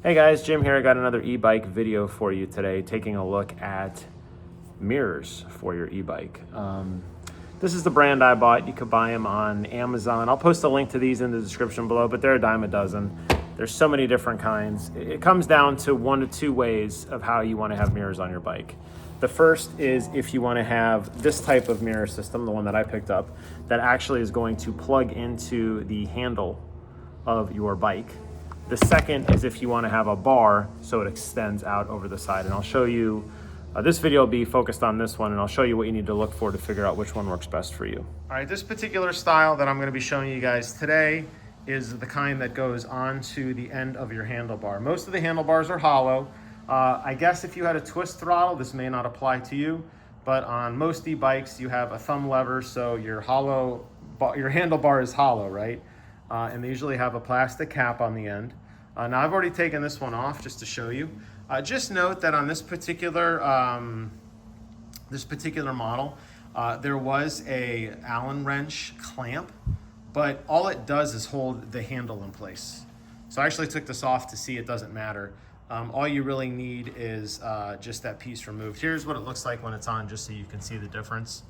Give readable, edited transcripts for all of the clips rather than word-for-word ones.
Hey guys, Jim here. I got another e-bike video for you today, taking a look at mirrors for your e-bike. This is the brand I bought. You could buy them on Amazon. I'll post a link to these in the description below, but they're a dime a dozen. There's so many different kinds. It comes down to 1 to 2 ways of how you want to have mirrors on your bike. The first is if you want to have this type of mirror system, the one that I picked up, that actually is going to plug into the handle of your bike. The second is if you want to have a bar so it extends out over the side. And I'll show you, this video will be focused on this one, and I'll show you what you need to look for to figure out which one works best for you. All right, this particular style that I'm going to be showing you guys today is the kind that goes onto the end of your handlebar. Most of the handlebars are hollow. I guess if you had a twist throttle, this may not apply to you, but on most e-bikes you have a thumb lever, so your handlebar is hollow, right? And they usually have a plastic cap on the end. Now I've already taken this one off just to show you. Just note that on this particular model, there was a Allen wrench clamp, but all it does is hold the handle in place. So I actually took this off to see it doesn't matter. All you really need is just that piece removed. Here's what it looks like when it's on, just so you can see the difference.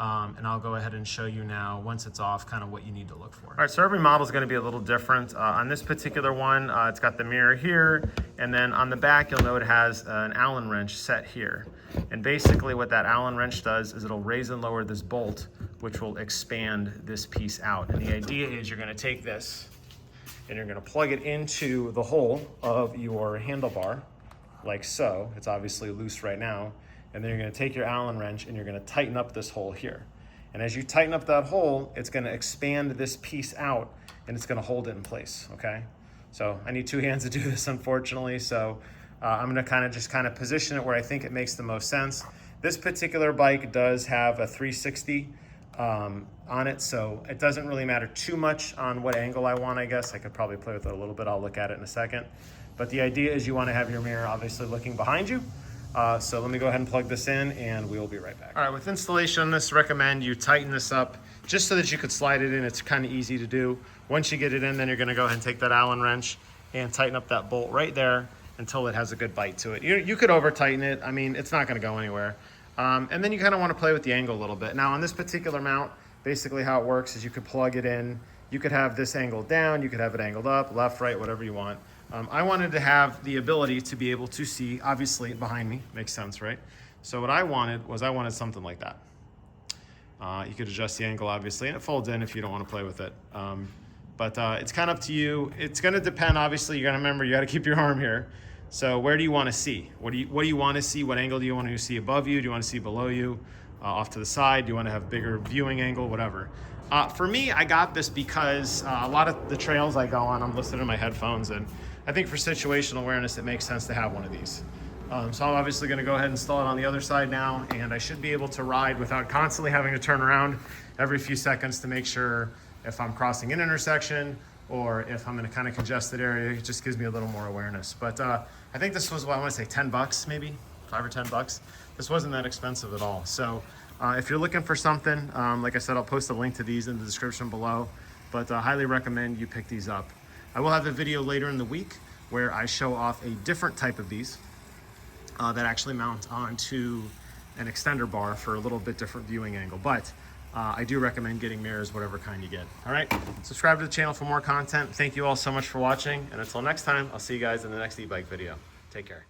And I'll go ahead and show you now, once it's off, kind of what you need to look for. All right, so every model is going to be a little different. On this particular one, it's got the mirror here, and then on the back, you'll note it has an Allen wrench set here. And basically what that Allen wrench does is it'll raise and lower this bolt, which will expand this piece out. And the idea is you're going to take this and you're going to plug it into the hole of your handlebar, like so. It's obviously loose right now. And then you're going to take your Allen wrench and you're going to tighten up this hole here. And as you tighten up that hole, it's going to expand this piece out and it's going to hold it in place, okay? So I need 2 hands to do this, unfortunately. So I'm going to just position it where I think it makes the most sense. This particular bike does have a 360 on it, so it doesn't really matter too much on what angle I want, I guess. I could probably play with it a little bit. I'll look at it in a second. But the idea is you want to have your mirror obviously looking behind you. So let me go ahead and plug this in and we'll be right back. All right, with installation on this, recommend you tighten this up just so that you could slide it in. It's kind of easy to do. Once you get it in, then you're gonna go ahead and take that Allen wrench and tighten up that bolt right there until it has a good bite to it. You could over tighten it. I mean, it's not gonna go anywhere. And then you kind of want to play with the angle a little bit. Now on this particular mount, basically how it works is you could plug it in. You could have this angled down, you could have it angled up, left, right, whatever you want. I wanted to have the ability to be able to see, obviously behind me, makes sense, right? So what I wanted something like that. You could adjust the angle, obviously, and it folds in if you don't want to play with it. But it's kind of up to you. It's going to depend, obviously. You got to remember, you got to keep your arm here. So where do you want to see? What do you want to see? What angle do you want to see above you? Do you want to see below you? Off to the side? Do you want to have bigger viewing angle? Whatever. For me, I got this because a lot of the trails I go on, I'm listening to my headphones, and I think for situational awareness, it makes sense to have one of these. So I'm obviously going to go ahead and install it on the other side now, and I should be able to ride without constantly having to turn around every few seconds to make sure if I'm crossing an intersection or if I'm in a kind of congested area. It just gives me a little more awareness. But I think this was, I want to say 10 bucks, maybe 5 or 10 bucks. This wasn't that expensive at all. So if you're looking for something, like I said, I'll post a link to these in the description below, but I highly recommend you pick these up. I will have a video later in the week where I show off a different type of these that actually mount onto an extender bar for a little bit different viewing angle. But I do recommend getting mirrors, whatever kind you get. All right, subscribe to the channel for more content. Thank you all so much for watching. And until next time, I'll see you guys in the next e-bike video. Take care.